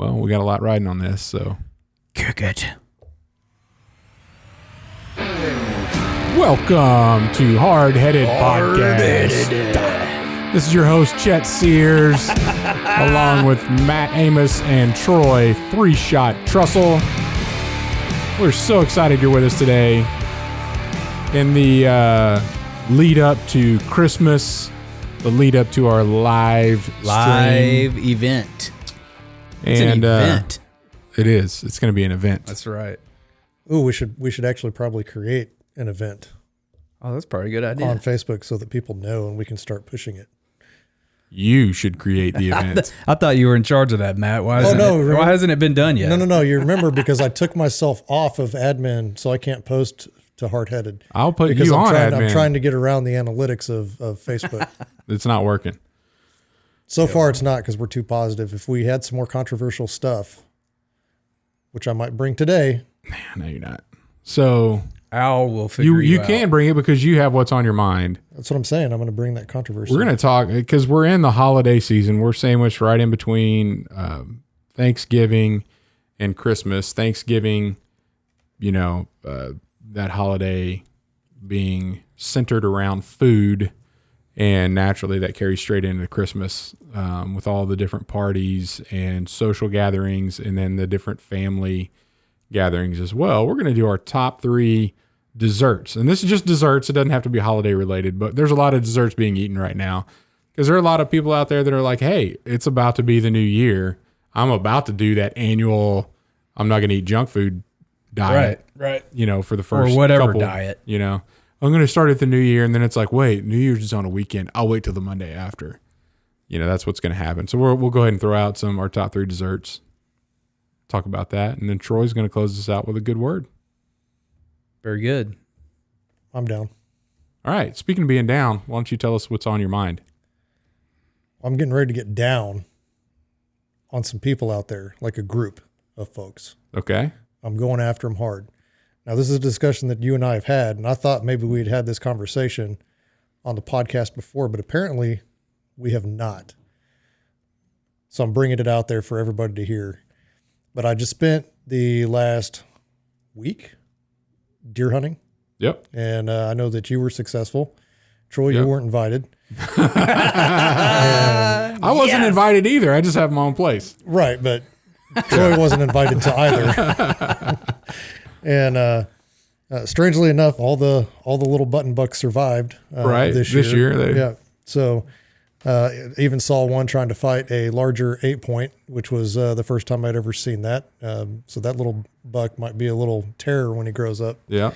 Well, we got a lot riding on this, so. Cricket. Welcome to Hardheaded Podcast. This is your host, Chet Sears, along with Matt, Amos, and Troy, 3-Shot Trussell. We're so excited you're with us today in the lead up to Christmas, the lead up to our live event. It's an event. It is. It's going to be an event. That's right. Ooh, we should actually probably create an event. Oh, that's probably a good idea. On Facebook so that people know and we can start pushing it. You should create the event. I thought you were in charge of that, Matt. Why hasn't it been done yet? No. You remember because I took myself off of admin, so I can't post to Hardheaded. I'll put you on admin. I'm trying to get around the analytics of Facebook. It's not working. So far, it's not because we're too positive. If we had some more controversial stuff, which I might bring today. No, you're not. So Al will figure you out. can bring it because you have what's on your mind. That's what I'm saying. I'm going to bring that controversy. We're going to talk because we're in the holiday season. We're sandwiched right in between Thanksgiving and Christmas. Thanksgiving, that holiday being centered around food, and naturally that carries straight into Christmas with all the different parties and social gatherings, and then the different family gatherings as well. We're going to do our top 3 desserts, and this is just desserts. It doesn't have to be holiday related, but there's a lot of desserts being eaten right now because there are a lot of people out there that are like, hey, it's about to be the new year. I'm about to do that annual, I'm not going to eat junk food diet. Right. For the first or whatever couple, diet. I'm going to start at the new year, and then it's like, wait, New Year's is on a weekend. I'll wait till the Monday after. That's what's going to happen. So we'll go ahead and throw out our top 3 desserts. Talk about that, and then Troy's going to close this out with a good word. Very good. I'm down. All right. Speaking of being down, why don't you tell us what's on your mind? I'm getting ready to get down on some people out there, like a group of folks. Okay. I'm going after them hard. Now, this is a discussion that you and I have had, and I thought maybe we'd had this conversation on the podcast before, but apparently we have not. So I'm bringing it out there for everybody to hear. But I just spent the last week deer hunting. Yep. And I know that you were successful. Troy, you weren't invited. I wasn't invited either. I just have my own place. Right, but Troy wasn't invited to either. And strangely enough, all the little button bucks survived. This year. Yeah. So even saw one trying to fight a larger 8-point, which was the first time I'd ever seen that. So that little buck might be a little terror when he grows up. Yeah.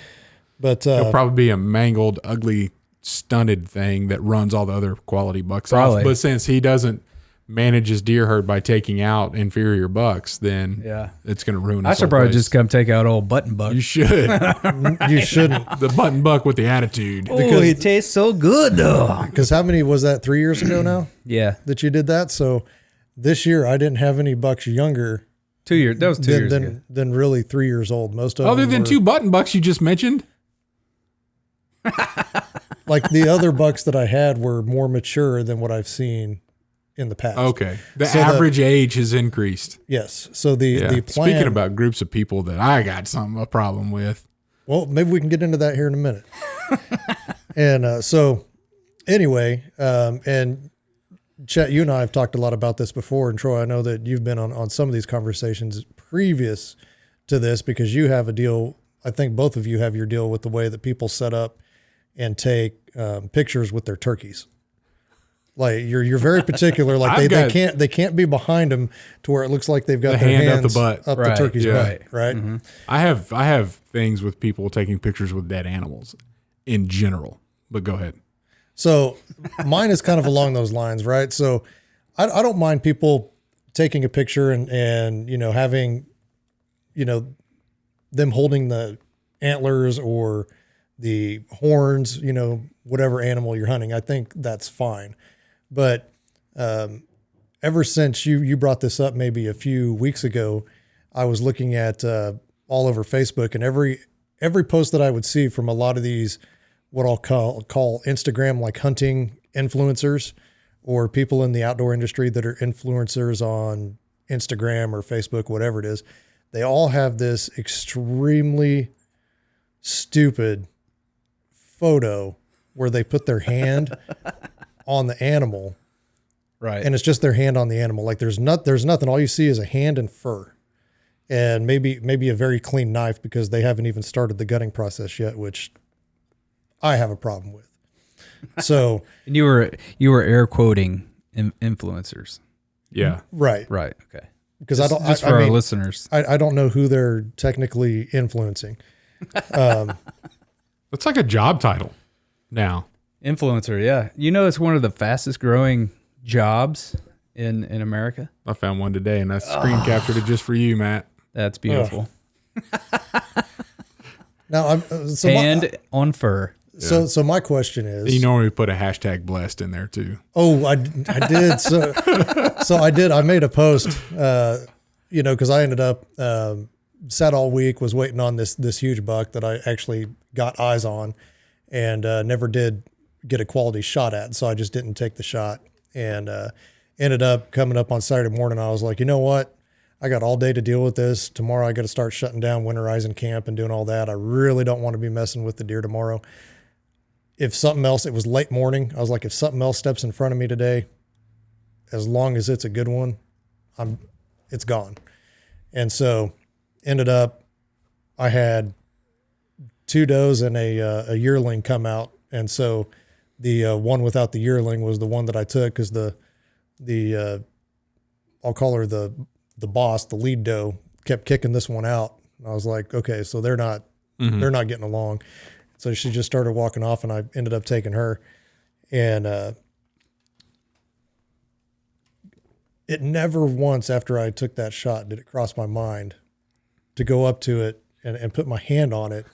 But it'll probably be a mangled, ugly, stunted thing that runs all the other quality bucks off. But since he doesn't manage his deer herd by taking out inferior bucks, then it's going to ruin. I should probably just come take out old button buck. You should. You shouldn't. The button buck with the attitude. Oh, he tastes so good though. Because how many was that? 3 years ago now? Yeah. That you did that. So this year I didn't have any bucks younger. 2 years. That was 2 years ago. Than really 3 years old. Most of other them than were, 2 button bucks you just mentioned. Like the other bucks that I had were more mature than what I've seen in the past. Okay. The average age has increased. Yes. So the plan. Speaking about groups of people that I got a problem with. Well, maybe we can get into that here in a minute. And so anyway, and Chet, you and I have talked a lot about this before. And Troy, I know that you've been on some of these conversations previous to this because you have a deal. I think both of you have your deal with the way that people set up and take pictures with their turkeys. Like you're very particular. Like they can't be behind them to where it looks like they've got their hands up the turkey's butt. Right. Mm-hmm. I have things with people taking pictures with dead animals in general, but go ahead. So mine is kind of along those lines. Right. So I don't mind people taking a picture and having, them holding the antlers or the horns, whatever animal you're hunting. I think that's fine. But ever since you brought this up maybe a few weeks ago, I was looking at all over Facebook, and every post that I would see from a lot of these, what I'll call Instagram, like hunting influencers or people in the outdoor industry that are influencers on Instagram or Facebook, whatever it is, they all have this extremely stupid photo where they put their hand on the animal. Right. And it's just their hand on the animal. Like there's nothing. All you see is a hand and fur and maybe a very clean knife because they haven't even started the gutting process yet, which I have a problem with. So and you were air quoting influencers. Yeah. Right. Right. Okay. Because just for our listeners. I don't know who they're technically influencing. It's like a job title now. Influencer, yeah. You know, it's one of the fastest growing jobs in America. I found one today, and I screen captured it just for you, Matt. That's beautiful. Now, on fur. So my question is, you normally put a hashtag blessed in there too. Oh, I did. So I did. I made a post, because I ended up sat all week, was waiting on this huge buck that I actually got eyes on, and never did get a quality shot at. So I just didn't take the shot, and ended up coming up on Saturday morning. I was like, you know what? I got all day to deal with this. Tomorrow I got to start shutting down winterizing camp and doing all that. I really don't want to be messing with the deer tomorrow. If something else, it was late morning. I was like, if something else steps in front of me today, as long as it's a good one, it's gone. And so ended up, I had 2 does and a yearling come out. And so the one without the yearling was the one that I took because the I'll call her the boss, the lead doe, kept kicking this one out. And I was like, okay, so they're not getting along. So she just started walking off, and I ended up taking her. And it never once after I took that shot did it cross my mind to go up to it and put my hand on it,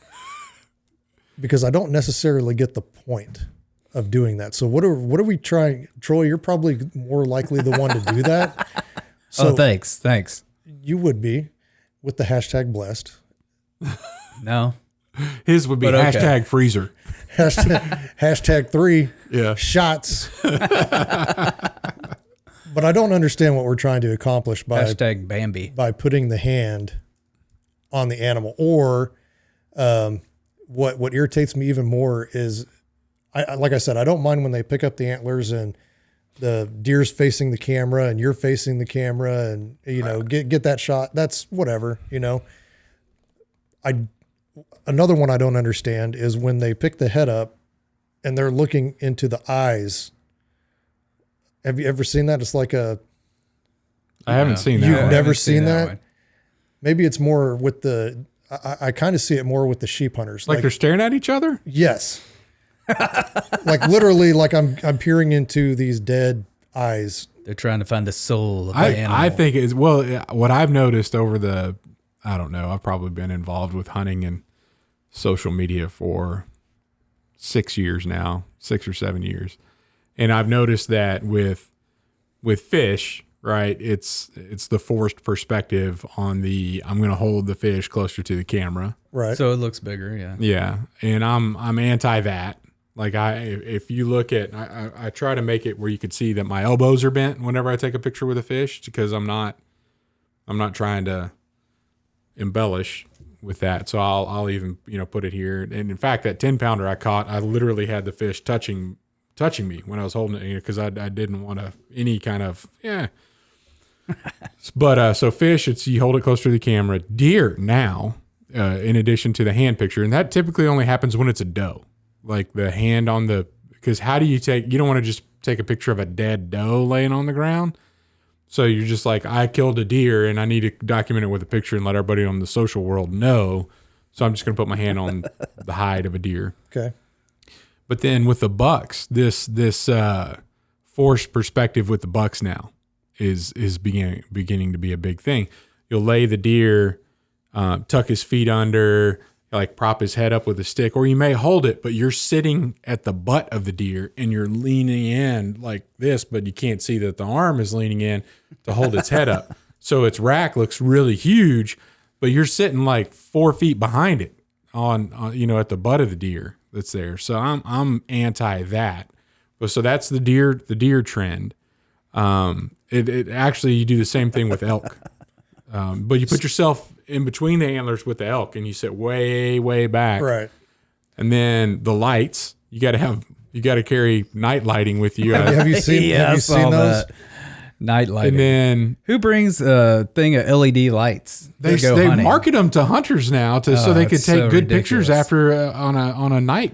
because I don't necessarily get the point of doing that. So what are we trying? Troy, you're probably more likely the one to do that. So thanks. You would be with the hashtag blessed. No. His would be hashtag freezer. Hashtag 3 shots. But I don't understand what we're trying to accomplish by hashtag Bambi, by putting the hand on the animal. Or what irritates me even more is, like I said, I don't mind when they pick up the antlers and the deer's facing the camera and you're facing the camera and get that shot. That's whatever. Another one I don't understand is when they pick the head up and they're looking into the eyes. Have you ever seen that? It's like I haven't seen that. You've never seen that? One. Maybe it's more with I kind of see it more with the sheep hunters. Like they're staring at each other? Yes. Like literally, like I'm peering into these dead eyes. They're trying to find the soul of the animal. I think it's, what I've noticed over I don't know, I've probably been involved with hunting and social media for 6 years now, 6 or 7 years. And I've noticed that with fish, right, it's the forced perspective on I'm going to hold the fish closer to the camera. Right. So it looks bigger, yeah. Yeah. And I'm anti that. Like if you look at, I try to make it where you could see that my elbows are bent whenever I take a picture with a fish, because I'm not trying to embellish with that. So I'll even, put it here. And in fact, that 10-pounder I caught, I literally had the fish touching me when I was holding it, because I didn't want any kind of, But so fish, you hold it closer to the camera. Deer now, in addition to the hand picture, and that typically only happens when it's a doe. Like the hand on because how do you don't want to just take a picture of a dead doe laying on the ground. So you're just like, I killed a deer and I need to document it with a picture and let everybody on the social world know. So I'm just going to put my hand on the hide of a deer. Okay. But then with the bucks, this forced perspective with the bucks now is beginning to be a big thing. You'll lay the deer, tuck his feet under, like prop his head up with a stick, or you may hold it, but you're sitting at the butt of the deer and you're leaning in like this, but you can't see that the arm is leaning in to hold its head up. So its rack looks really huge, but you're sitting like 4 feet behind it on at the butt of the deer that's there. So I'm anti that. But so that's the deer trend. And It actually, you do the same thing with elk. But you put yourself in between the antlers with the elk and you sit way, way back. Right. And then the lights, you got to carry night lighting with you. Have you seen, have you seen those? Night lighting. And then who brings a thing of LED lights? they market them to hunters now so they could take good pictures after on a night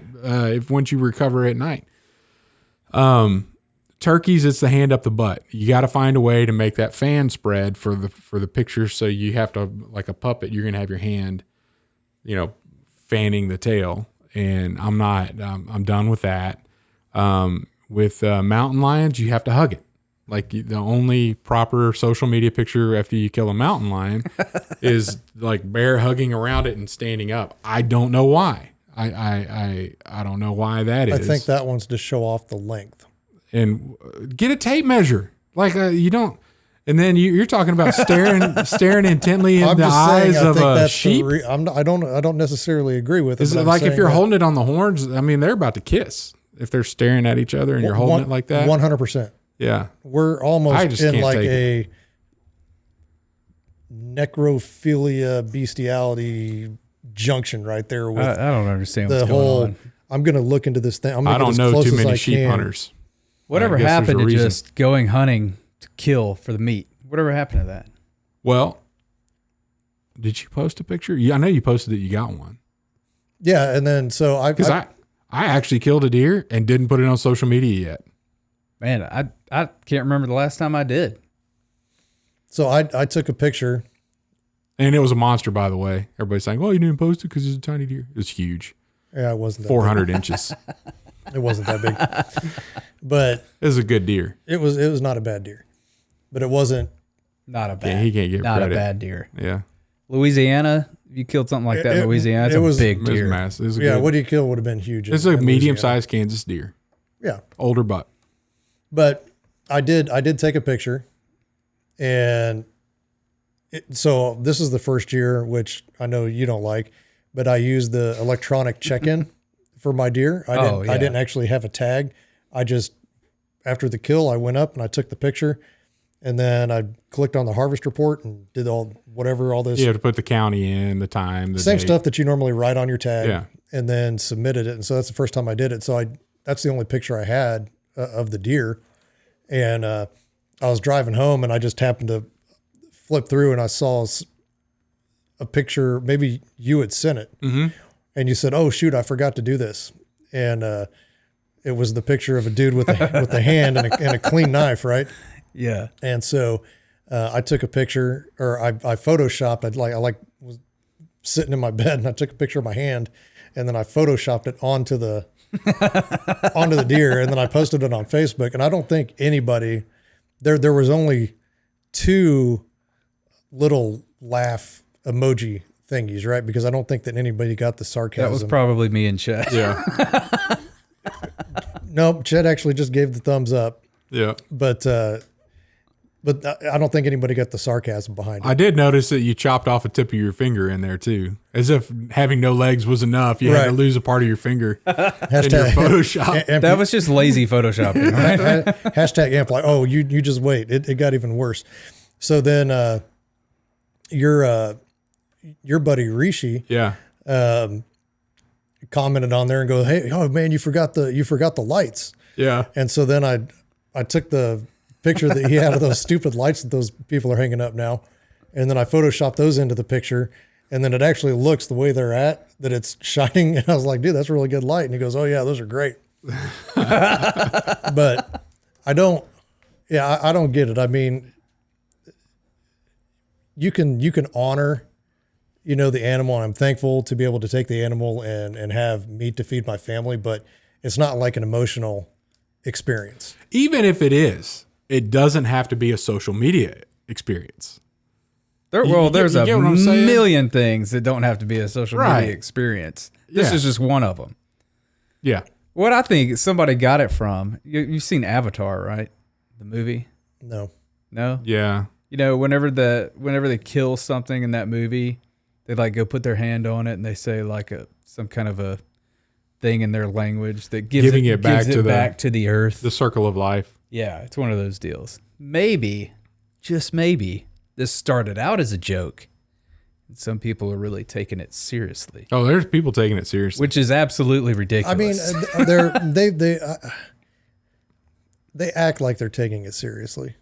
once you recover at night. Turkeys, it's the hand up the butt. You got to find a way to make that fan spread for the picture. So you have to, like a puppet, you're going to have your hand, fanning the tail. And I'm done with that. With mountain lions, you have to hug it. Like the only proper social media picture after you kill a mountain lion is like bear hugging around it and standing up. I don't know why. I don't know why that is. I think that one's to show off the length. And get a tape measure. Like you don't. And then you're talking about staring intently in the eyes of a sheep. I don't necessarily agree with it. Is it like if you're holding it on the horns? I mean, they're about to kiss if they're staring at each other and you're holding it like that. 100%. Yeah, we're almost in like a necrophilia bestiality junction right there. With I don't understand what's going on. I'm going to look into this thing. I don't know too many sheep hunters. Whatever happened to just going hunting to kill for the meat? Whatever happened to that? Well, did you post a picture? Yeah, I know you posted that you got one. Yeah, and then so I actually killed a deer and didn't put it on social media yet. Man, I can't remember the last time I did. So I took a picture. And it was a monster, by the way. Everybody's saying, well, you didn't post it because it's a tiny deer. It was huge. Yeah, it wasn't that 400 inches. It wasn't that big. But it was a good deer. It was not a bad deer. But it wasn't. Not a bad. Yeah, he can't get not credit. a bad deer. Yeah. Louisiana, if you killed something like that in Louisiana, it's a big deer. It was massive. It was what do you kill would have been huge. It's a medium-sized Kansas deer. Yeah. Older buck. But I did take a picture, and so this is the first year, which I know you don't like, but I used the electronic check-in for my deer. I didn't actually have a tag. I just, after the kill, I went up and I took the picture, and then I clicked on the harvest report and did all this. You have to put the county in, the time, the same date. stuff that you normally write on your tag. Yeah. And then submitted it. And so that's the first time I did it. So that's the only picture I had of the deer. And I was driving home and I just happened to flip through and I saw a picture. Maybe you had sent it. Mm-hmm. And you said, oh shoot, I forgot to do this. And it was the picture of a dude with a hand and a clean knife, right? Yeah. And so I took a picture, or I photoshopped. I was sitting in my bed and I took a picture of my hand, and then I photoshopped it onto the deer, and then I posted it on Facebook. And I don't think anybody there was only 2 little laugh emoji thingies, right? Because I don't think that anybody got the sarcasm. That was probably me and Chet. Yeah. Nope, Chet actually just gave the thumbs up. Yeah. But I don't think anybody got the sarcasm behind it. I did notice that you chopped off a tip of your finger in there too, as if having no legs was enough. You had to lose a part of your finger in your Photoshop. That was just lazy Photoshopping, right? Hashtag amplify. Oh, you just wait. It got even worse. So then your buddy Rishi commented on there and goes, hey, oh man, you forgot the lights. Yeah. And so then I took the picture that he had of those stupid lights that those people are hanging up now. And then I photoshopped those into the picture, and then it actually looks the way they're at, that it's shining. And I was like, dude, that's a really good light. And he goes, oh yeah, those are great. But I don't get it. I mean, you can honor, the animal. And I'm thankful to be able to take the animal and have meat to feed my family, but it's not like an emotional experience. Even if it is, it doesn't have to be a social media experience. There's a million things that don't have to be a social media experience. This is just one of them. Yeah. What I think somebody got it from, you've seen Avatar, right? The movie? No. Yeah. Whenever they kill something in that movie, they like go put their hand on it and they say like some kind of a thing in their language that gives it back to the earth. The circle of life. Yeah, it's one of those deals. Maybe, just maybe, this started out as a joke. And some people are really taking it seriously. Oh, there's people taking it seriously. Which is absolutely ridiculous. I mean, they act like they're taking it seriously.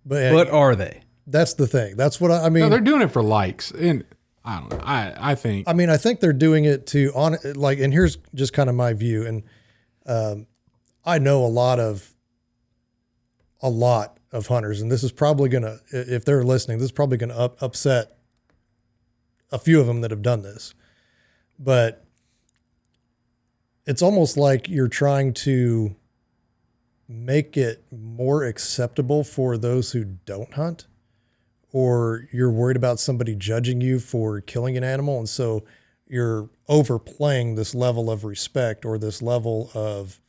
But are they? That's the thing. That's what I mean. No, they're doing it for likes. And I don't know. I think. I mean, I think they're doing it and here's just kind of my view. And I know a lot of hunters, and this is probably going to, if they're listening, this is probably going to upset a few of them that have done this. But it's almost like you're trying to make it more acceptable for those who don't hunt, or you're worried about somebody judging you for killing an animal. And so you're overplaying this level of respect or this level of.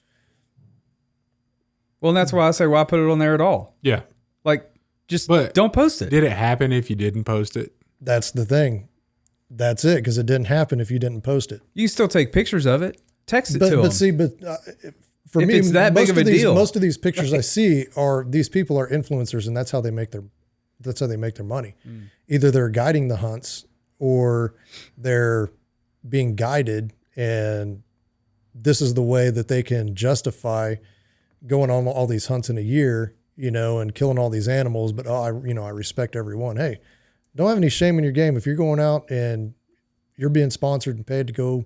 Well, and that's why I say, why put it on there at all? Yeah. Like, don't post it. Did it happen if you didn't post it? That's the thing. That's it. Because it didn't happen if you didn't post it. You can still take pictures of it. Text it to them. But see, for me, it's that big of a deal. Most of these pictures I see are, these people are influencers, and that's how they make their money. Either they're guiding the hunts or they're being guided, and this is the way that they can justify going on all these hunts in a year, and killing all these animals. But I respect everyone. Hey, don't have any shame in your game. If you're going out and you're being sponsored and paid to go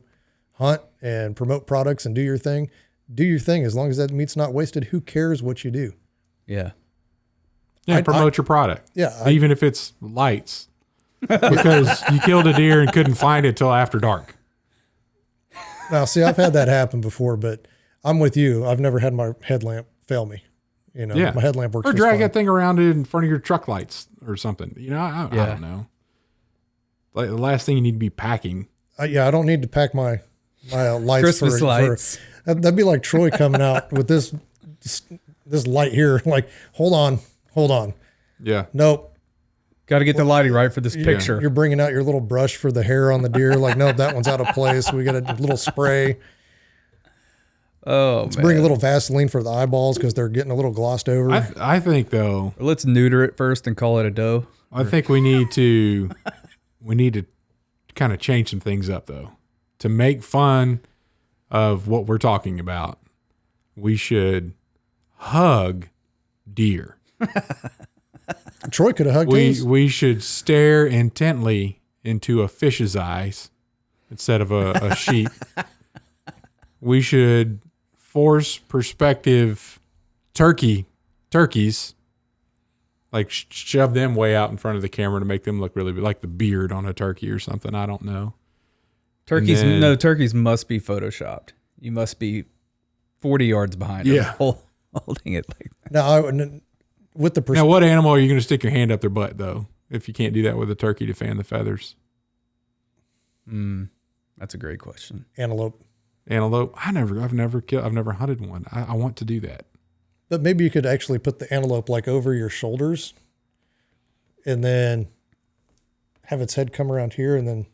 hunt and promote products and do your thing. As long as that meat's not wasted. Who cares what you do? Yeah. Yeah, promote your product. Yeah. Even if it's lights. Because you killed a deer and couldn't find it till after dark. Now, see, I've had that happen before, but I'm with you. I've never had my headlamp fail me. My headlamp works. Or drag fine. that thing around in front of your truck lights or something. I don't know. Like the last thing you need to be packing. I don't need to pack my lights. Christmas lights. That'd be like Troy coming out with this light here. Like, hold on. Yeah. Nope. Got to get the lighting right for this picture. You're bringing out your little brush for the hair on the deer. Like, no, that one's out of place. We got a little spray. Oh, let's bring a little Vaseline for the eyeballs because they're getting a little glossed over. I think though. Let's neuter it first and call it a doe. I think we need to kind of change some things up though. To make fun of what we're talking about, we should hug deer. Troy could have hugged his. We should stare intently into a fish's eyes instead of a sheep. We should force perspective turkeys, like shove them way out in front of the camera to make them look really like the beard on a turkey or something. I don't know. Turkeys must be photoshopped. You must be 40 yards behind them, holding it like that. Now, what animal are you going to stick your hand up their butt though? If you can't do that with a turkey to fan the feathers. That's a great question. Antelope. I've never hunted one. I want to do that. But maybe you could actually put the antelope like over your shoulders and then have its head come around here and then.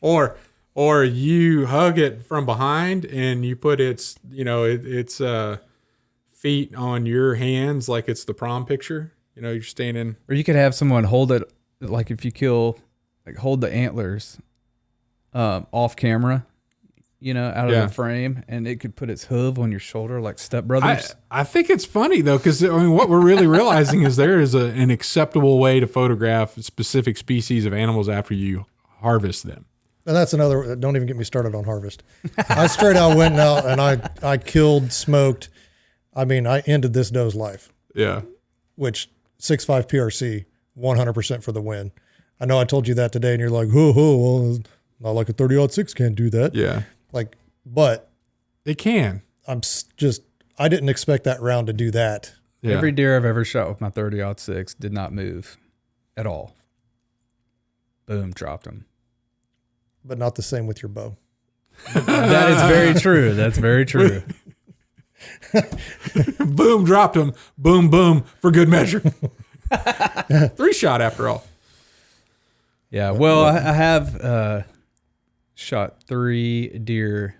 or you hug it from behind and you put its feet on your hands like it's the prom picture. You're standing. Or you could have someone hold it, like if you kill, like hold the antlers off camera, out of the frame, and it could put its hoof on your shoulder like Step Brothers. I think it's funny though, because what we're really realizing is there is an acceptable way to photograph specific species of animals after you harvest them. And that's another. Don't even get me started on harvest. I straight out went out and I killed, smoked. I mean, I ended this doe's life. Yeah. Which 6.5 PRC, 100% for the win. I know I told you that today, and you're like, well, not like a 30-06 can't do that. Yeah. But it can. I didn't expect that round to do that. Yeah. Every deer I've ever shot with my 30-06 did not move at all. Boom, dropped him. But not the same with your bow. That is very true. That's very true. Boom, dropped him. Boom, boom, for good measure. 3-shot after all. Yeah, well, I have shot 3 deer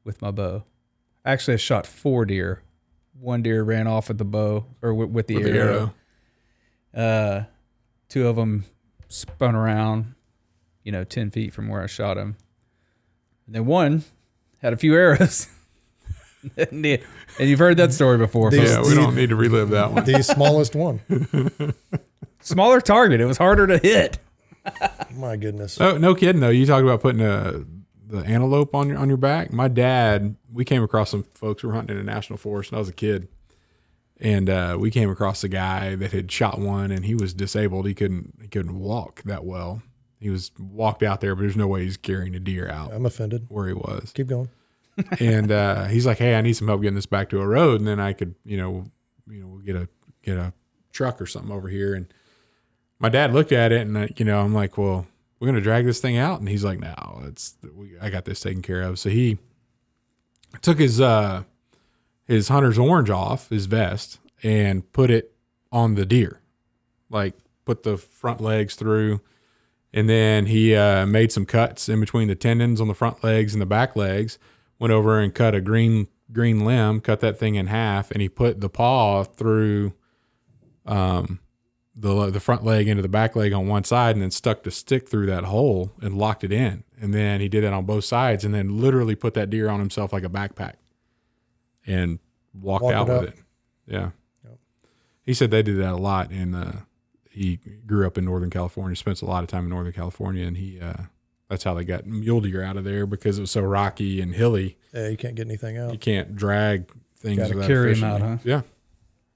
with my bow. Actually, I shot 4 deer. 1 deer ran off with the bow or with the arrow. 2 of them spun around, 10 feet from where I shot him. And then 1 had a few arrows. And you've heard that story before. We don't need to relive that one. The smallest one. Smaller target. It was harder to hit. My goodness. Oh, no kidding though. You talk about putting the antelope on your back. My dad, we came across some folks who were hunting in a national forest when I was a kid. And we came across a guy that had shot one, and he was disabled. He couldn't walk that well. He was walked out there, but there's no way he's carrying a deer out. I'm offended. Where he was. Keep going. And he's like, "Hey, I need some help getting this back to a road, and then I could, we'll get a truck or something over here." And my dad looked at it, and I'm like, "Well, we're gonna drag this thing out," and he's like, "No, I got this taken care of." So he took his hunter's orange off his vest and put it on the deer, like put the front legs through, and then he made some cuts in between the tendons on the front legs and the back legs. Went over and cut a green limb, cut that thing in half, and he put the paw through the front leg into the back leg on one side, and then stuck the stick through that hole and locked it in. And then he did that on both sides, and then literally put that deer on himself like a backpack and walked out with it. Yeah. Yep. He said they did that a lot, and he grew up in Northern California, spent a lot of time in Northern California, and he that's how they got mule deer out of there, because it was so rocky and hilly. Yeah, you can't get anything out. You can't drag things. Got to carry them out, huh? Yeah.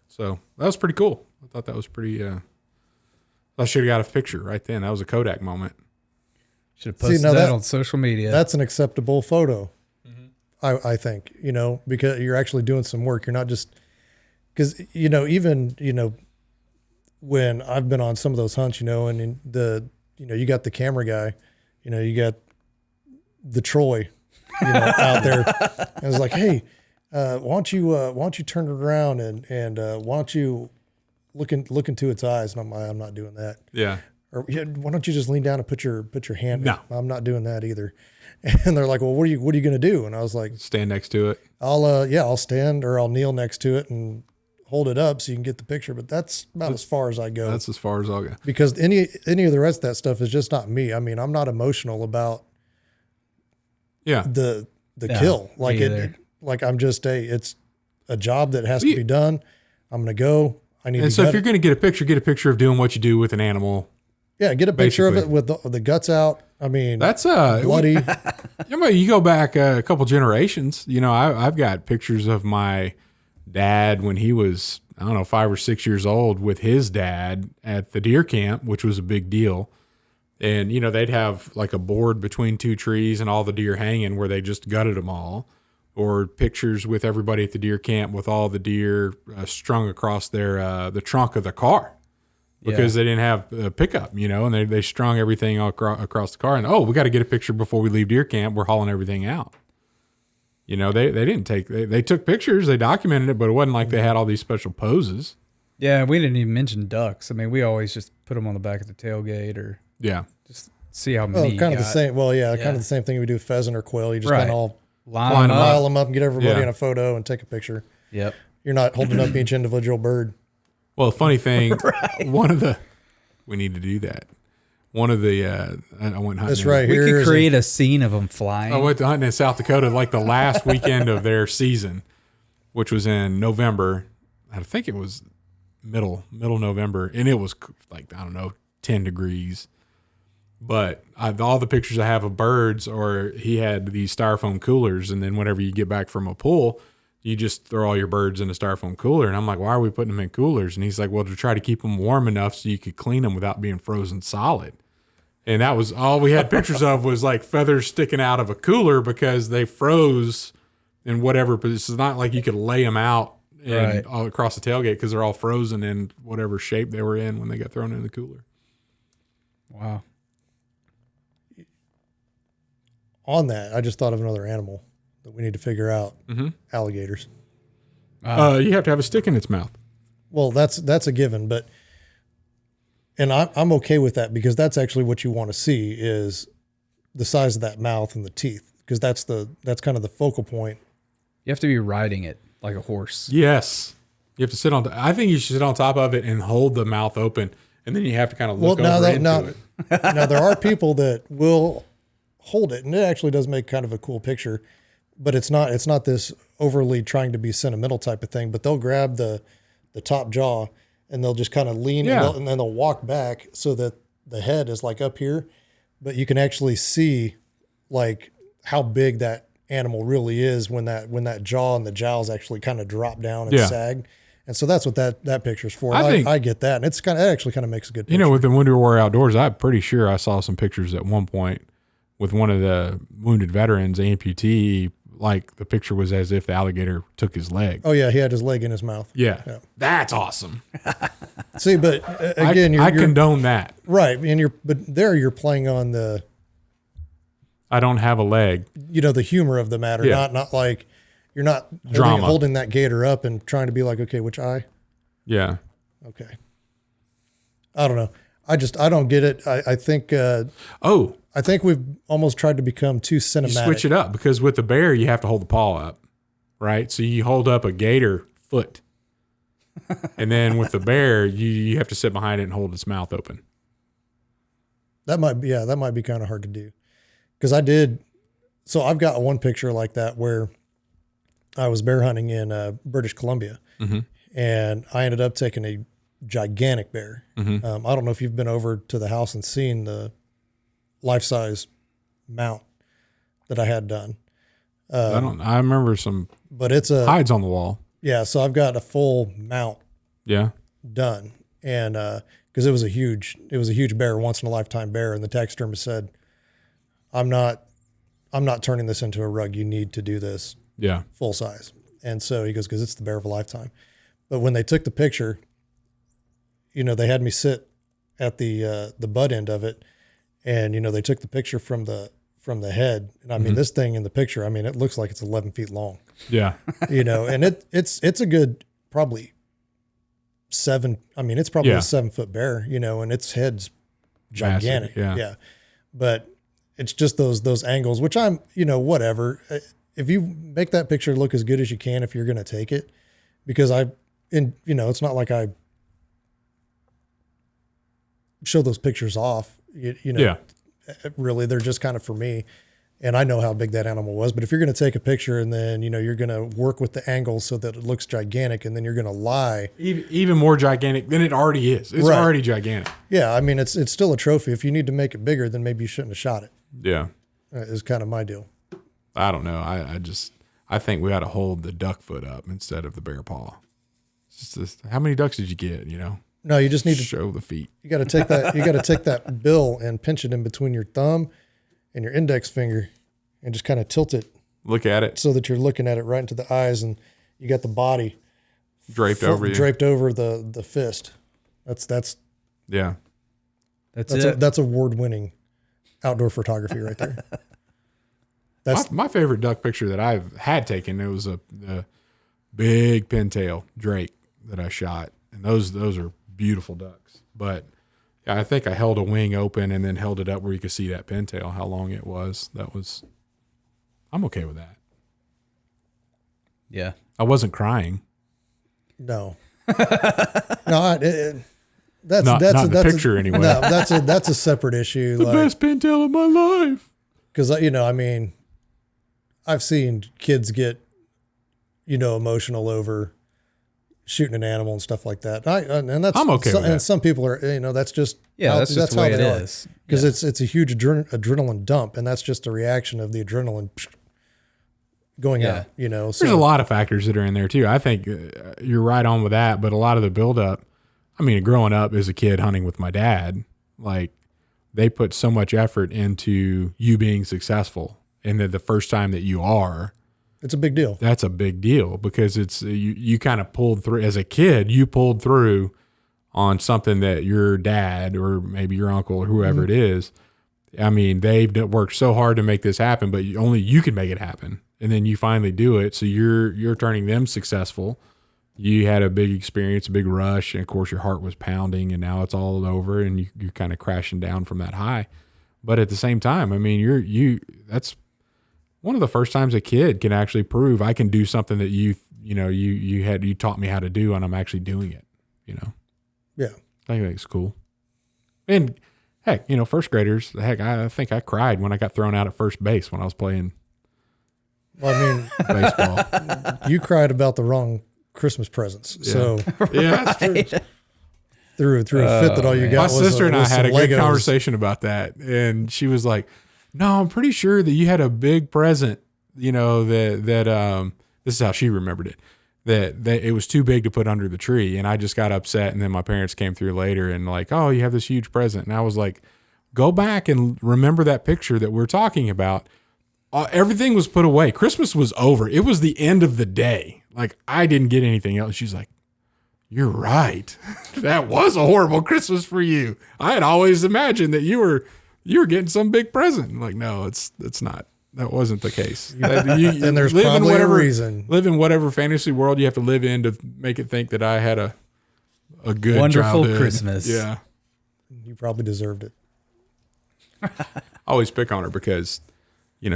So that was pretty cool. I thought that was pretty. I should have got a picture right then. That was a Kodak moment. Should have posted that on social media. That's an acceptable photo, I think. Because you're actually doing some work. You're not just because even when I've been on some of those hunts, and you got the camera guy. You got the Troy, out there. And it's like, hey, why don't you turn it around and why don't you look into its eyes? And I'm not doing that. Yeah. Or why don't you just lean down and put your hand? No, I'm not doing that either. And they're like, well, what are you going to do? And I was like, stand next to it. I'll stand or I'll kneel next to it and hold it up so you can get the picture. But that's about as far as I go. That's as far as I'll go. Because any of the rest of that stuff is just not me. I mean, I'm not emotional about the kill. Like I'm just it's a job that has to be done. I'm going to go. I need. And so if you're going to get a picture of doing what you do with an animal. Yeah, get a picture of it with the guts out. I mean, that's bloody. You go back a couple generations. I've got pictures of my dad when he was, 5 or 6 years old with his dad at the deer camp, which was a big deal. And, they'd have like a board between 2 trees and all the deer hanging where they just gutted them all. Or pictures with everybody at the deer camp with all the deer strung across the trunk of the car. Because they didn't have a pickup, and they strung everything across the car. And, we got to get a picture before we leave deer camp. We're hauling everything out. They didn't they took pictures, they documented it, but it wasn't like they had all these special poses. Yeah, we didn't even mention ducks. I mean, we always just put them on the back of the tailgate or just see how many. Kind of the same. Well, kind of the same thing we do with pheasant or quail. You just kind of all line them up and get everybody in a photo and take a picture. Yep. You're not holding up each individual bird. Well, the funny thing, we need to do that. One of the, I went hunting. This right here. We could create a scene of them flying. I went to hunting in South Dakota, like the last weekend of their season, which was in November. I think it was middle November, and it was like, 10 degrees. But all the pictures I have of birds, or he had these styrofoam coolers, and then whenever you get back from a pool, you just throw all your birds in a styrofoam cooler. And I'm like, why are we putting them in coolers? And he's like, well, to try to keep them warm enough so you could clean them without being frozen solid. And that was all we had pictures of, was like feathers sticking out of a cooler because they froze in whatever. But it's not like you could lay them out all across the tailgate because they're all frozen in whatever shape they were in when they got thrown in the cooler. Wow. On that, I just thought of another animal that we need to figure out. Alligators. You have to have a stick in its mouth. Well, that's a given, and I'm okay with that, because that's actually what you want to see is the size of that mouth and the teeth, because that's kind of the focal point You have to be riding it like a horse. Yes. You have to sit on. I think you should sit on top of it and hold the mouth open, and then you have to kind of look over into it. Now there are people that will hold it, and it actually does make kind of a cool picture, but it's not this overly trying to be sentimental type of thing. But they'll grab the top jaw and they'll just kind of lean and then they'll walk back so that the head is like up here, but you can actually see like how big that animal really is when that jaw and the jowls actually kind of drop down and sag. And so that's what that picture's for. I get that. And it actually kind of makes a good picture. You know, with the Wounded Warrior Outdoors, I'm pretty sure I saw some pictures at one point with one of the wounded veterans, amputee, like the picture was as if the alligator took his leg. Oh yeah, he had his leg in his mouth. Yeah. That's awesome. See, but again, I condone that. Right. And but you're playing on the, I don't have a leg. You know, the humor of the matter, not like you're not holding that gator up and trying to be like, okay, which eye? Yeah. Okay. I don't know. I don't get it. I think, I think we've almost tried to become too cinematic. You switch it up because with the bear, you have to hold the paw up, right? So you hold up a gator foot. And then with the bear, you have to sit behind it and hold its mouth open. That might be kind of hard to do. Because I've got one picture like that where I was bear hunting in British Columbia, and I ended up taking a gigantic bear. I don't know if you've been over to the house and seen the life-size mount that I had done. I remember some, but it's hides on the wall. Yeah, so I've got a full mount. Yeah, done, and because it was a huge bear, once in a lifetime bear, and the taxidermist said, I'm not turning this into a rug. You need to do this full size. And so he goes, because it's the bear of a lifetime. But when they took the picture, you know, they had me sit at the butt end of it, and you know, they took the picture from the head, and I mean, this thing in the picture, I mean, it looks like it's 11 feet long. Yeah, you know, and it's a good probably a 7-foot bear, you know, and its head's gigantic. Massive, yeah, but it's just those angles, which I'm, you know, whatever. If you make that picture look as good as you can, if you're going to take it, because you know, it's not like I show those pictures off, you know, really, they're just kind of for me. And I know how big that animal was, but if you're going to take a picture and then, you know, you're going to work with the angles so that it looks gigantic, and then you're going to lie. Even more gigantic than it already is. It's already gigantic. Yeah. I mean, it's still a trophy. If you need to make it bigger, then maybe you shouldn't have shot it. Yeah. Is kind of my deal. I don't know. I think we ought to hold the duck foot up instead of the bear paw. It's just, how many ducks did you get, you know? No, you just need to show the feet. You got to take that bill and pinch it in between your thumb and your index finger and just kind of tilt it. Look at it. So that you're looking at it right into the eyes, and you got the body draped over the fist. That's it. That's award-winning outdoor photography right there. That's my favorite duck picture that I've had taken. It was a big pintail drake that I shot, and those are beautiful ducks. But yeah, I think I held a wing open and then held it up where you could see that pintail, how long it was. I'm okay with that. Yeah. I wasn't crying. No. No, that's not the picture anyway. No, that's a separate issue. The best pintail of my life. Because, you know, I mean, I've seen kids get, you know, emotional over shooting an animal and stuff like that. And that's, I'm okay with that. And some people are, you know, that's just that's just the way it is. Because it's a huge adrenaline dump, and that's just a reaction of the adrenaline going out, you know. So there's a lot of factors that are in there too. I think you're right on with that, but a lot of the buildup, I mean, growing up as a kid hunting with my dad, like they put so much effort into you being successful, and that the first time that you are, it's a big deal. That's a big deal because it's you kind of pulled through as a kid. You pulled through on something that your dad or maybe your uncle or whoever it is. I mean, they've worked so hard to make this happen, but only you can make it happen. And then you finally do it. So you're turning them successful. You had a big experience, a big rush, and of course your heart was pounding, and now it's all over, and you're kind of crashing down from that high. But at the same time, I mean, one of the first times a kid can actually prove I can do something that you taught me how to do, and I'm actually doing it. Yeah, I think it's cool. And heck, first graders. Heck, I think I cried when I got thrown out at first base when I was playing. Well, I mean, baseball. You cried about the wrong Christmas presents, so yeah, that's true. Through a fit that all you got. My sister and I had a good Legos. conversation about that, and she was like, "No, I'm pretty sure that you had a big present. That this is how she remembered it. That it was too big to put under the tree." And I just got upset, and then my parents came through later and like, "Oh, you have this huge present," and I was like, "Go back and remember that picture that we're talking about. Everything was put away. Christmas was over. It was the end of the day. Like I didn't get anything else." She's like, "You're right. That was a horrible Christmas for you. I had always imagined that you were getting some big present." I'm like, no, it's not. That wasn't the case. And there's probably a reason. Live in whatever fantasy world you have to live in to make it think that I had a good wonderful childhood. Christmas. Yeah. You probably deserved it. I always pick on her because,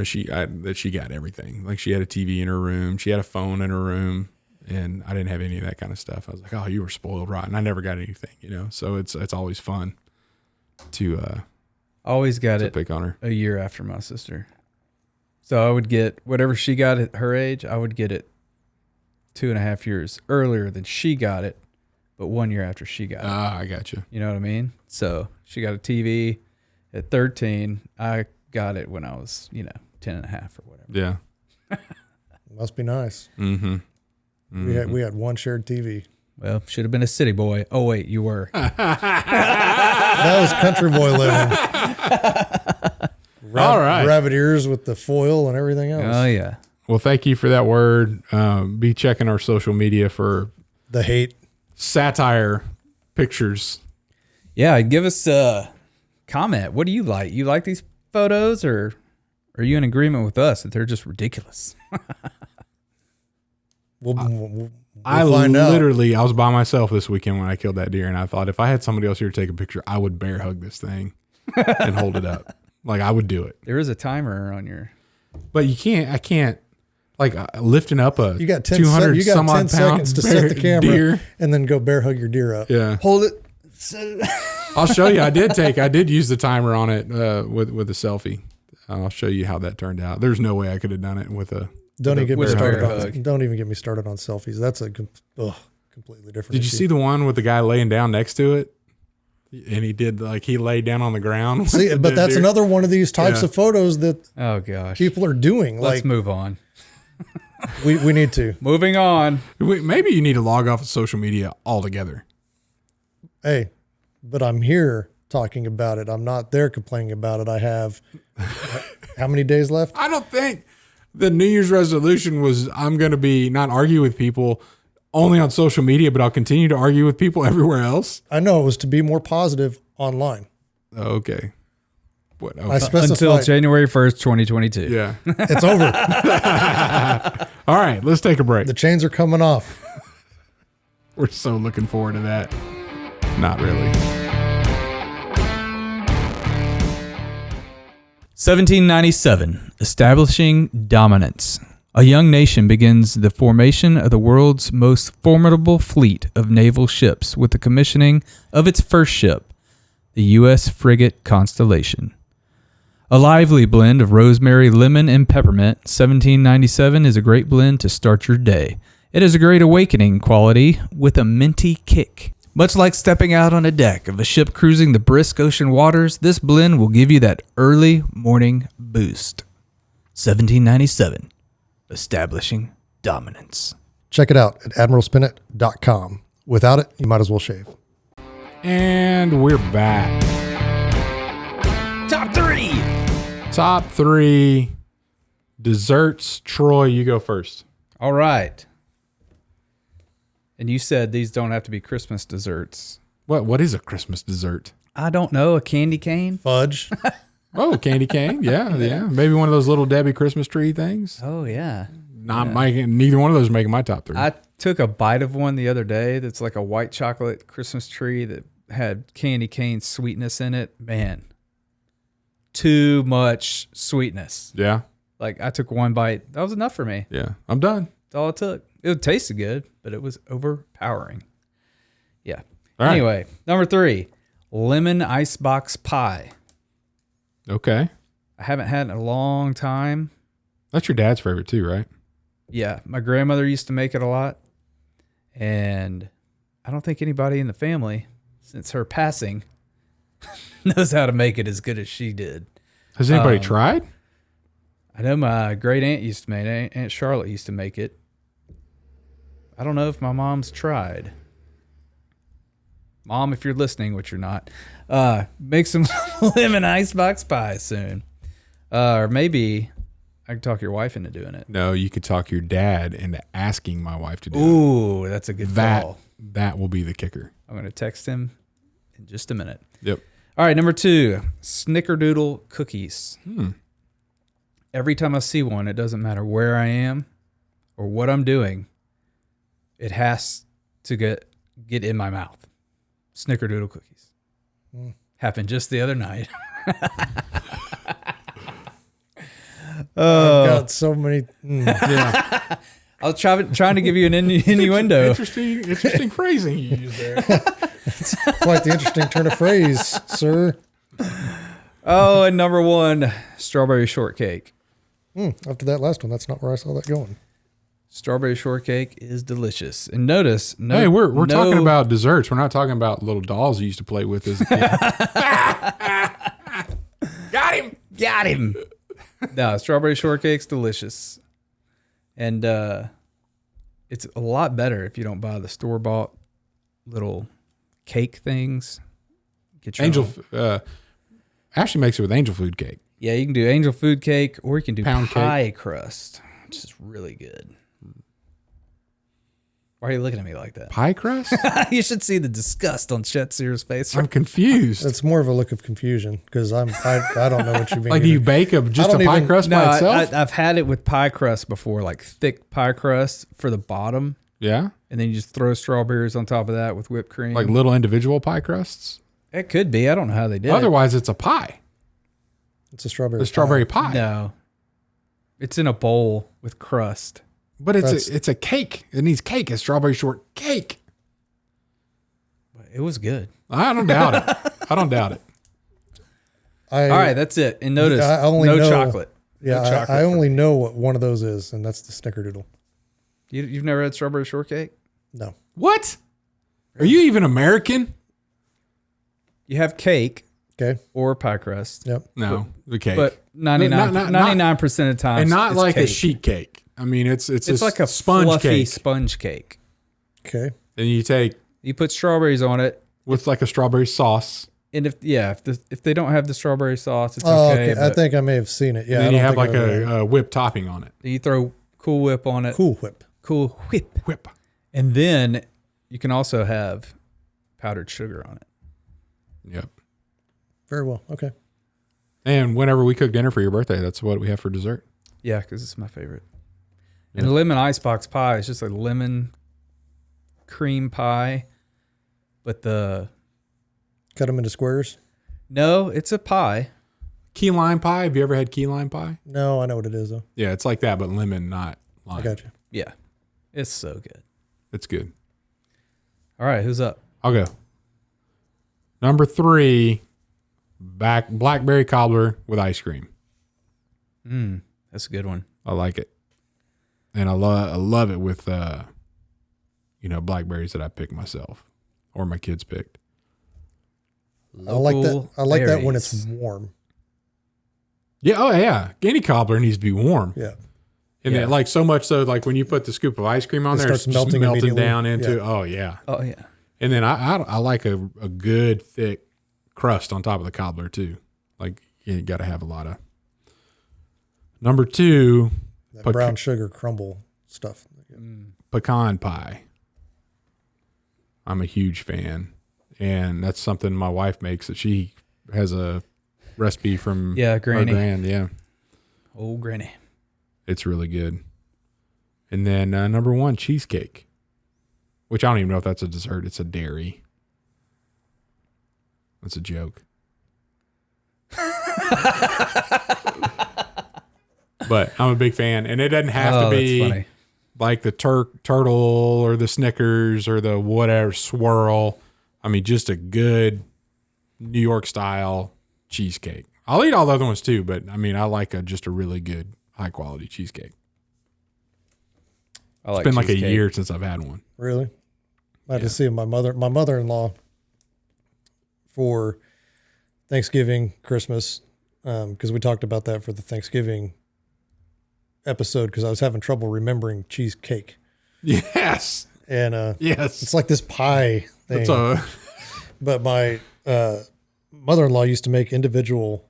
she got everything. Like she had a TV in her room. She had a phone in her room. And I didn't have any of that kind of stuff. I was like, "Oh, you were spoiled rotten." I never got anything, So it's always fun to always got to it pick on her. a year after my sister. So I would get whatever she got at her age, I would get it 2.5 years earlier than she got it, but 1 year after she got it. I got you. You know what I mean? So she got a TV at 13. I got it when I was, 10 and a half or whatever. Yeah. Must be nice. Mm-hmm. We had one shared TV. Well, should have been a city boy. Oh, wait, you were. That was country boy living. All right. Rabbit ears with the foil and everything else. Oh, yeah. Well, thank you for that word. Be checking our social media for The hate. satire pictures. Yeah, give us a comment. What do you like? You like these photos, or are you in agreement with us that they're just ridiculous? We'll I find out. I was by myself this weekend when I killed that deer, and I thought if I had somebody else here to take a picture, I would bear hug this thing and hold it up. Like I would do it. There is a timer on your... But I can't, like lifting up a You got 10, 200 you got some 10 odd seconds to set the camera deer. and then go bear hug your deer up. Yeah. Hold it. I'll show you. I did use the timer on it with a selfie. I'll show you how that turned out. There's no way I could have done it with a. Don't even get me with a started bear on. hug. Don't even get me started on selfies. That's a completely different. Did you see the one with the guy laying down next to it? And he laid down on the ground. See, but that's another one of these types of photos that Oh, gosh. people are doing. Let's Like move on. we need to. Moving on. Maybe you need to log off of social media altogether. Hey, but I'm here talking about it. I'm not there complaining about it. I have how many days left? I don't think the New Year's resolution was I'm going to be not argue with people only on social media, but I'll continue to argue with people everywhere else. I know it was to be more positive online. Okay. What? Okay. I specified. Until January 1st, 2022. Yeah. It's over. All right. Let's take a break. The chains are coming off. We're so looking forward to that. Not really. 1797, establishing dominance. A young nation begins the formation of the world's most formidable fleet of naval ships with the commissioning of its first ship, the U.S. frigate Constellation. A lively blend of rosemary, lemon, and peppermint, 1797 is a great blend to start your day. It has a great awakening quality with a minty kick. Much like stepping out on a deck of a ship cruising the brisk ocean waters, this blend will give you that early morning boost. 1797, establishing dominance. Check it out at admiralspinnet.com. Without it, you might as well shave. And we're back. Top three desserts. Troy, you go first. All right. And you said these don't have to be Christmas desserts. What is a Christmas dessert? I don't know. A candy cane? Fudge. Oh, candy cane. Yeah. Maybe one of those little Debbie Christmas tree things. Oh, yeah. Neither one of those are making my top three. I took a bite of one the other day that's like a white chocolate Christmas tree that had candy cane sweetness in it. Man, too much sweetness. Yeah. Like I took one bite. That was enough for me. Yeah, I'm done. That's all it took. It tasted good, but it was overpowering. Yeah. All right. Anyway, number 3, lemon icebox pie. Okay. I haven't had it in a long time. That's your dad's favorite too, right? Yeah, my grandmother used to make it a lot. And I don't think anybody in the family, since her passing, knows how to make it as good as she did. Has anybody tried? I know my great aunt used to make it. Aunt Charlotte used to make it. I don't know if my mom's tried. Mom, if you're listening, which you're not, make some lemon icebox pie soon. Or maybe I can talk your wife into doing it. No, you could talk your dad into asking my wife to do it. Ooh, that's a good call. That will be the kicker. I'm going to text him in just a minute. Yep. All right, number 2, snickerdoodle cookies. Every time I see one, it doesn't matter where I am or what I'm doing, it has to get in my mouth. Snickerdoodle cookies. Happened just the other night. I've got so many. Yeah. I was trying to give you an innuendo. Interesting phrasing you used there. Quite the interesting turn of phrase, sir. Oh, and number 1, strawberry shortcake. After that last one, that's not where I saw that going. Strawberry shortcake is delicious. And notice, hey, we're talking about desserts. We're not talking about little dolls you used to play with as a kid. Got him. No, strawberry shortcake's delicious. And it's a lot better if you don't buy the store-bought little cake things. Get your own. Ashley makes it with angel food cake. Yeah, you can do angel food cake, or you can do Pound pie crust, which is really good. Why are you looking at me like that? Pie crust? You should see the disgust on Chet Sears' face. I'm confused. It's more of a look of confusion because I don't know what you mean. Like, do you bake just a pie crust by itself? I've had it with pie crust before, like thick pie crust for the bottom. Yeah. And then you just throw strawberries on top of that with whipped cream. Like little individual pie crusts? It could be. I don't know how they did it. Otherwise, it's a pie. It's a strawberry. The strawberry pie. No. It's in a bowl with crust. But it's a cake. It needs cake. It's strawberry shortcake. It was good. I don't doubt it. I don't doubt it. All right, that's it. And notice, know, chocolate. Yeah, no chocolate I only know what one of those is, and that's the snickerdoodle. You've never had strawberry shortcake? No. What? Are you even American? You have cake. Okay. Or pie crust. Yep. No, the cake. But 99% of the time, and not like cake. a sheet cake. I mean, it's like a sponge fluffy cake. sponge cake. Okay. And you put strawberries on it with like a strawberry sauce. And if they don't have the strawberry sauce, it's okay. I think I may have seen it. Yeah. And then you have like a whip topping on it. You throw Cool Whip on it. Cool Whip. Cool Whip. And then you can also have powdered sugar on it. Yep. Very well. Okay. And whenever we cook dinner for your birthday, that's what we have for dessert. Yeah, because it's my favorite. And the lemon icebox pie is just a lemon cream pie, but cut them into squares. No, it's a pie. Key lime pie. Have you ever had key lime pie? No, I know what it is though. Yeah, it's like that, but lemon, not lime. I got you. Yeah, it's so good. It's good. All right, who's up? I'll go. Number 3, blackberry cobbler with ice cream. That's a good one. I like it. And I love it with, blackberries that I pick myself or my kids picked. I like that. I like that when it's warm. Yeah. Oh yeah. Any cobbler needs to be warm. Yeah. And then, like, so much so, like when you put the scoop of ice cream on there, it's just melting down into. Yeah. Oh yeah. Oh yeah. And then I like a good thick crust on top of the cobbler too. Like you got to have a lot of. Number 2, that brown sugar crumble stuff. Pecan pie. I'm a huge fan, and that's something my wife makes. That she has a recipe from Granny. her grand. Yeah, Old Granny. it's really good. And then number 1, cheesecake, which I don't even know if that's a dessert. It's a dairy. That's a joke. But I'm a big fan, and it doesn't have to be like the turtle or the Snickers or the whatever swirl. I mean, just a good New York style cheesecake. I'll eat all the other ones too, but I mean, I like just a really good high quality cheesecake. It's been like a year since I've had one. Really? I had to see my mother-in-law for Thanksgiving, Christmas, because we talked about that for the Thanksgiving episode because I was having trouble remembering cheesecake. Yes. And yes, it's like this pie thing. But my mother-in-law used to make individual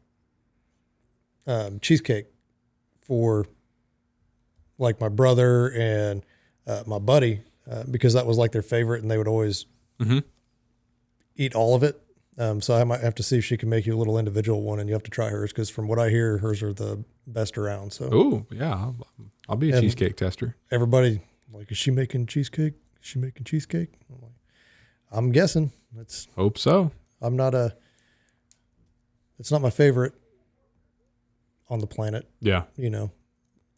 cheesecake for like my brother and my buddy because that was like their favorite, and they would always eat all of it. So I might have to see if she can make you a little individual one, and you have to try hers because from what I hear, hers are the best around. So, oh yeah, I'll be a cheesecake tester. Everybody like, is she making cheesecake? Is she making cheesecake? I'm guessing. Hope so. I'm not it's not my favorite on the planet. Yeah. You know,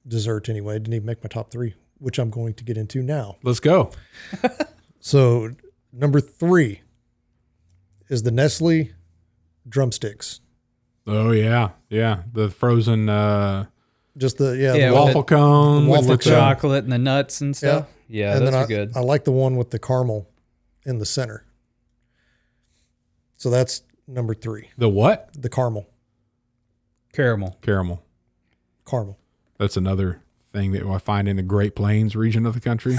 dessert anyway. Didn't even make my top 3, which I'm going to get into now. Let's go. So number 3 is the Nestle drumsticks. Oh yeah. Yeah. The frozen, just the waffle cone with the chocolate and the nuts and stuff. Yeah, and those are good. I like the one with the caramel in the center. So that's number 3. The what? The caramel. Caramel. That's another thing that I find in the Great Plains region of the country.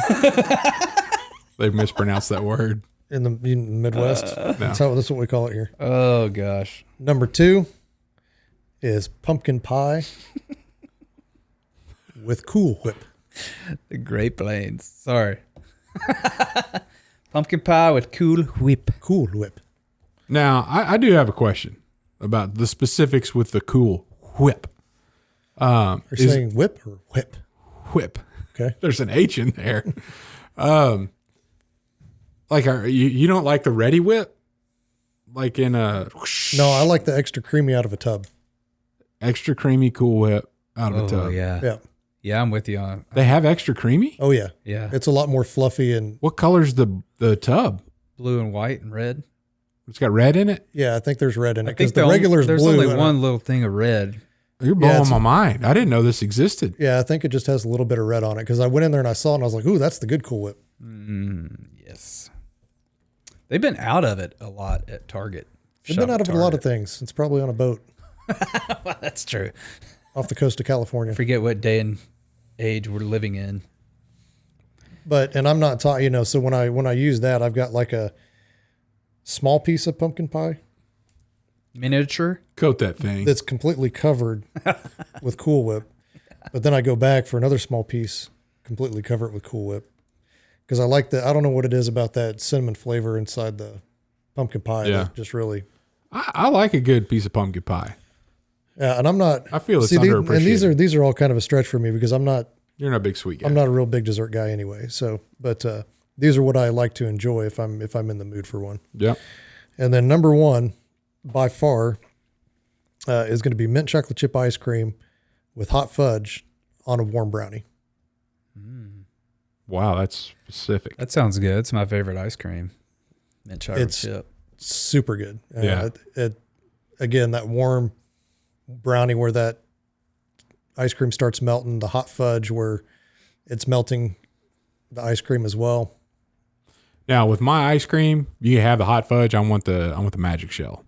They've mispronounced that word. In the Midwest. No. That's what we call it here. Oh gosh. Number 2 is pumpkin pie with Cool Whip. The Great Plains. Sorry. Pumpkin pie with Cool Whip. Cool Whip. Now, I do have a question about the specifics with the Cool Whip. Are you saying whip or whip? Whip. Okay. There's an H in there. Like, you don't like the Ready Whip? Like in a... No, I like the extra creamy out of a tub. Extra creamy Cool Whip out of a tub. Yeah. Yeah. Yeah, I'm with you on. They have extra creamy? Oh, yeah. Yeah. It's a lot more fluffy and... What color's the tub? Blue and white and red. It's got red in it? Yeah, I think there's red in it. I think Because the regular is blue. There's only one little thing of red. You're blowing my mind. I didn't know this existed. Yeah, I think it just has a little bit of red on it. Because I went in there and I saw it and I was like, ooh, that's the good Cool Whip. Yes. They've been out of it a lot at Target. They've been out of it a lot of things. It's probably on a boat. Well, that's true. Off the coast of California. Forget what day and age we're living in. And I'm not talking, so when I use that, I've got like a small piece of pumpkin pie. Miniature? Coat that thing. That's completely covered with Cool Whip. But then I go back for another small piece, completely cover it with Cool Whip. Because I like I don't know what it is about that cinnamon flavor inside the pumpkin pie. Yeah. That just really. I like a good piece of pumpkin pie. Yeah, and I'm not. I feel it's underappreciated. And these are all kind of a stretch for me because I'm not. You're not a big sweet guy. I'm not a real big dessert guy anyway. So, but these are what I like to enjoy if I'm in the mood for one. Yep. And then number 1, by far, is going to be mint chocolate chip ice cream with hot fudge on a warm brownie. Wow, that's specific. That sounds good. It's my favorite ice cream. Mint chocolate chip. Super good. Yeah. Again, that warm brownie where that ice cream starts melting, the hot fudge where it's melting the ice cream as well. Now, with my ice cream, you have the hot fudge. I want the magic shell.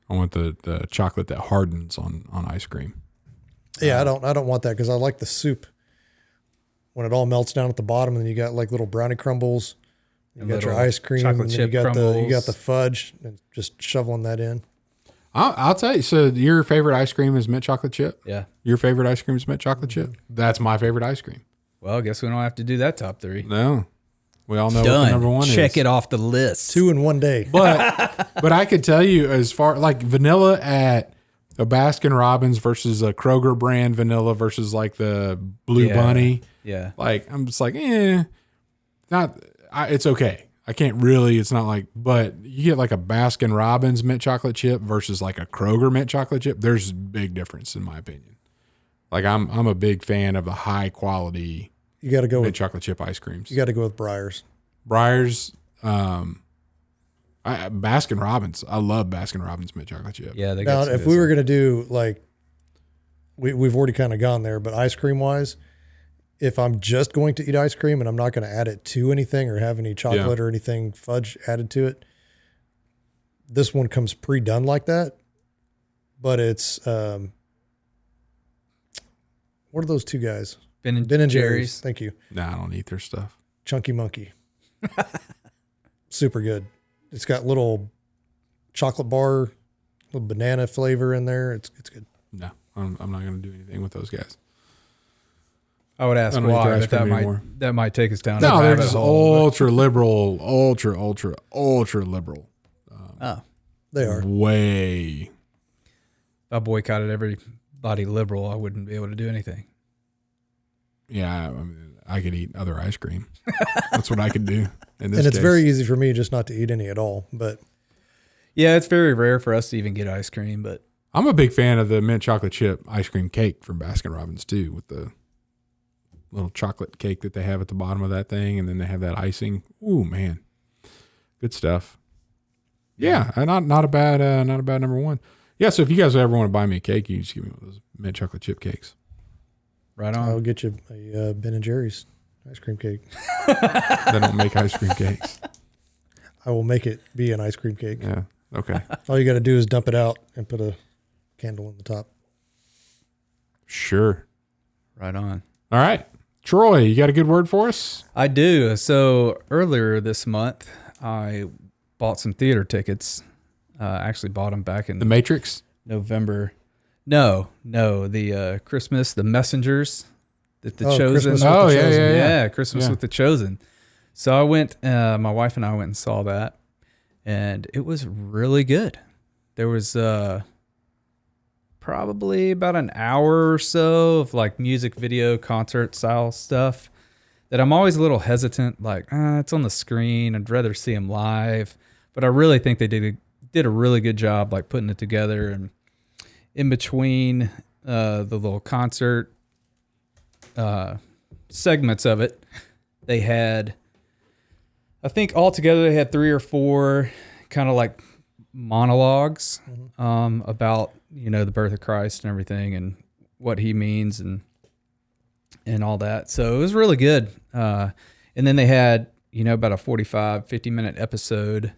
I want the chocolate that hardens on ice cream. Yeah, I don't want that because I like the soup when it all melts down at the bottom, and then you got like little brownie crumbles. You got your ice cream, and then you got the fudge, and just shoveling that in. I'll tell you. So your favorite ice cream is mint chocolate chip? Yeah. Your favorite ice cream is mint chocolate chip? That's my favorite ice cream. Well, I guess we don't have to do that top 3. No. We all know Done. what the number 1 is. Check it off the list. 2 in one day. But I could tell you as far like vanilla at a Baskin Robbins versus a Kroger brand vanilla versus like the Blue Bunny. Yeah. Like I'm just like, it's okay. I can't really, it's not like, but you get like a Baskin Robbins mint chocolate chip versus like a Kroger mint chocolate chip. There's a big difference in my opinion. Like I'm a big fan of the high quality. You got to go with chocolate chip ice creams. You got to go with Breyers. Breyers, Baskin Robbins. I love Baskin Robbins mint chocolate chip. Yeah. Now, if we were going to do like, we've already kind of gone there, but ice cream wise, if I'm just going to eat ice cream and I'm not going to add it to anything or have any chocolate or anything fudge added to it, this one comes pre-done like that. But it's, what are those two guys? Ben and Jerry's. Thank you. Nah, I don't eat their stuff. Chunky Monkey. Super good. It's got little chocolate bar, little banana flavor in there. It's good. No, I'm not going to do anything with those guys. I would ask why, but that might take us down. No, they're just ultra liberal, ultra liberal. They are. Way. If I boycotted everybody liberal, I wouldn't be able to do anything. Yeah, I mean, I could eat other ice cream. That's what I could do. And it's very easy for me just not to eat any at all. But yeah, it's very rare for us to even get ice cream. But I'm a big fan of the mint chocolate chip ice cream cake from Baskin Robbins too, with the little chocolate cake that they have at the bottom of that thing, and then they have that icing. Ooh, man, good stuff. Yeah, not a bad number one. Yeah, so if you guys ever want to buy me a cake, you just give me one of those mint chocolate chip cakes. Right on. I'll get you a Ben and Jerry's ice cream cake. They don't make ice cream cakes. I will make it be an ice cream cake. Yeah. Okay. All you got to do is dump it out and put a candle on the top. Sure. Right on. All right. Troy, you got a good word for us? I do. So earlier this month, I bought some theater tickets. Actually bought them back in The Matrix? November. No, the Christmas, the Messengers, the Chosen. Christmas with the Chosen. So I went, my wife and I went and saw that, and it was really good. There was probably about an hour or so of like music video concert style stuff that I'm always a little hesitant, like, it's on the screen. I'd rather see them live. But I really think they did a really good job like putting it together, and in between the little concert segments of it, they had, I think altogether they had 3 or 4 kind of like monologues about, the birth of Christ and everything and what he means and all that. So it was really good. And then they had, about a 50 minute episode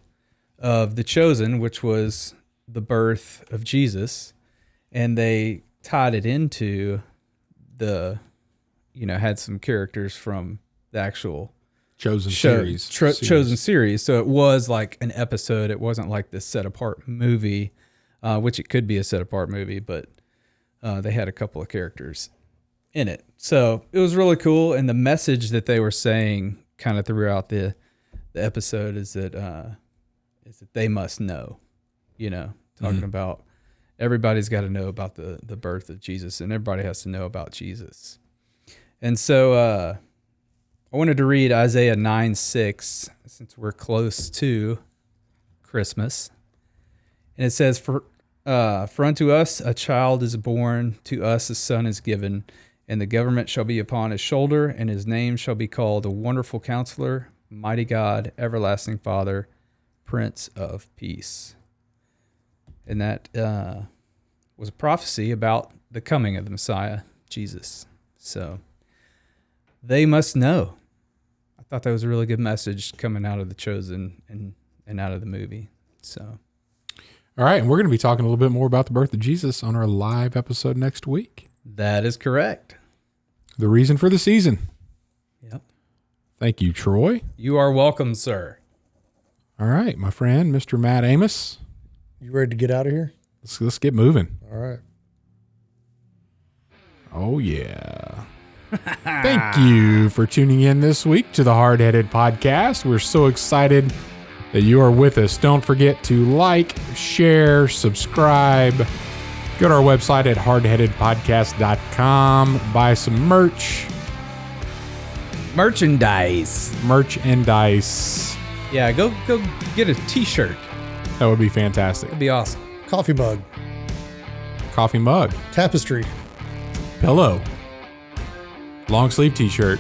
of The Chosen, which was the birth of Jesus. And they tied it into the, had some characters from the actual Chosen series. Chosen series. So it was like an episode. It wasn't like this set apart movie, which it could be a set apart movie, but they had a couple of characters in it. So it was really cool. And the message that they were saying kind of throughout the episode is that they must know, talking about everybody's got to know about the birth of Jesus, and everybody has to know about Jesus. And so I wanted to read Isaiah 9:6 since we're close to Christmas. And it says, For unto us a child is born, to us a son is given, and the government shall be upon his shoulder, and his name shall be called a Wonderful Counselor, Mighty God, Everlasting Father, Prince of Peace. And that was a prophecy about the coming of the Messiah, Jesus. So they must know. I thought that was a really good message coming out of The Chosen and out of the movie. So, all right, and we're going to be talking a little bit more about the birth of Jesus on our live episode next week. That is correct. The reason for the season. Yep. Thank you, Troy. You are welcome, sir. All right, my friend, Mr. Matt Amos. You ready to get out of here? Let's get moving. All right. Oh, yeah. Thank you for tuning in this week to the Hardheaded Podcast. We're so excited that you are with us. Don't forget to like, share, subscribe. Go to our website at hardheadedpodcast.com. Buy some merch. Merchandise. Yeah, go get a t-shirt. That would be fantastic. That'd be awesome. Coffee mug. Coffee mug. Tapestry. pillow, long sleeve t-shirt.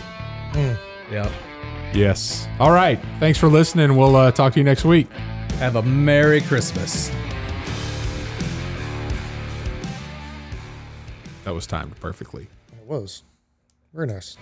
Yep. Yes. All right. Thanks for listening. We'll talk to you next week. Have a Merry Christmas. That was timed perfectly. It was very nice.